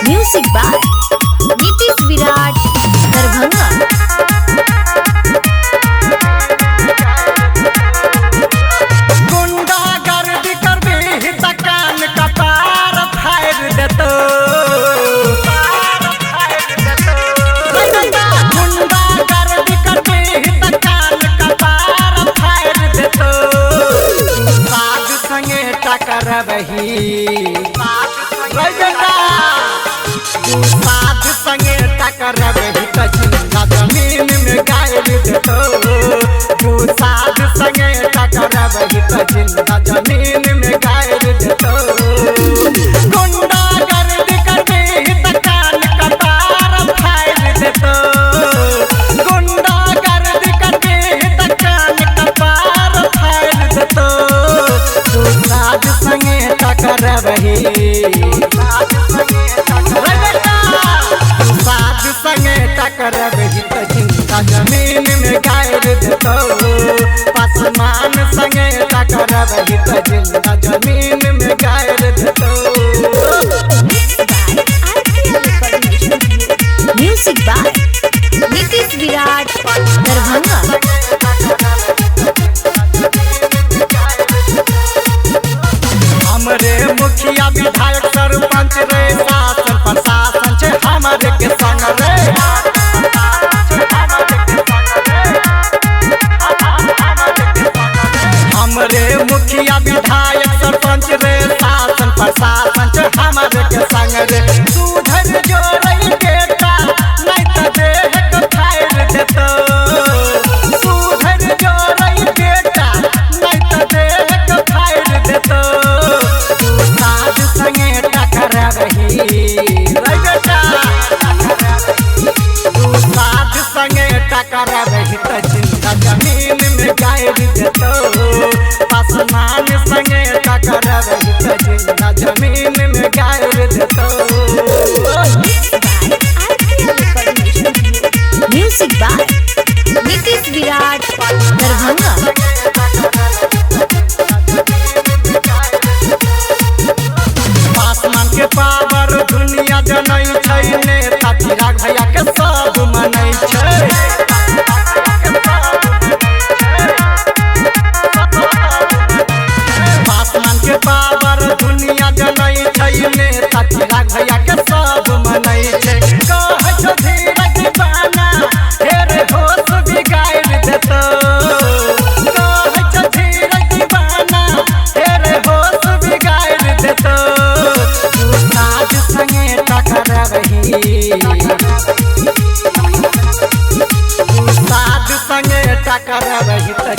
Music by Nitish विराट दरभंगा। गुंडा गर्दी कर भी तकान कपार फाड़ देतो। गुंडा गर्दी कर भी तकान कपार फाड़ देतो। साध संगे टकरबही साध संगे टकरबही त जिंदा जमीन में गाड़ देतो। साध संगे टकरबही त जिंदा जमीन में गाड़ देतो। गुंडा गर्दी करबी त कान कपार फाड़ देतो। गुंडा गर्दी करबी त कान कपार फाड़ देतो। साध संगे टकरबही साध संगे टकरबही त जिंदा जमीन में गाड़ देतो। आसमान संगे टकरबही त जिंदा जमीन में गाड़ देतो। म्यूजिक बाय नीतीश विराट दरभंगा। हमरे मुखिया विधायक सरपंच रे शासन प्रशासन छे हमरे के संग रे। हमरे मुखिया विधायक सरपंच रे शासन प्रशासन छे हमरे के संग रे। सुधर जो रही बेटा नहीं त देह को फाड़ देतो। सुधर जो रही बेटा नहीं त देह को फाड़ देतो। साध संगे टकरबही साध संगे टकरबही त जिंदा जमीन में गाड़ देतो। आसमान संगे टकरबही त जिंदा जमीन में गाड़ देतो। म्यूजिक बाय नीतीश विराट दरभंगा। आसमान के पावर दुनिया जनै छै। नेता चिराग भैया के सब मनै छै। आसमान के पावर दुनिया जनै छै। नेता चिराग भैया के सब मनै छै। कहै छो धीरज दीवाना ढेर होश बिगाड़ देतो। कहै छो धीरज दीवाना ढेर होश बिगाड़ देतो। साध संगे टकरबही साध संगे टकरबही त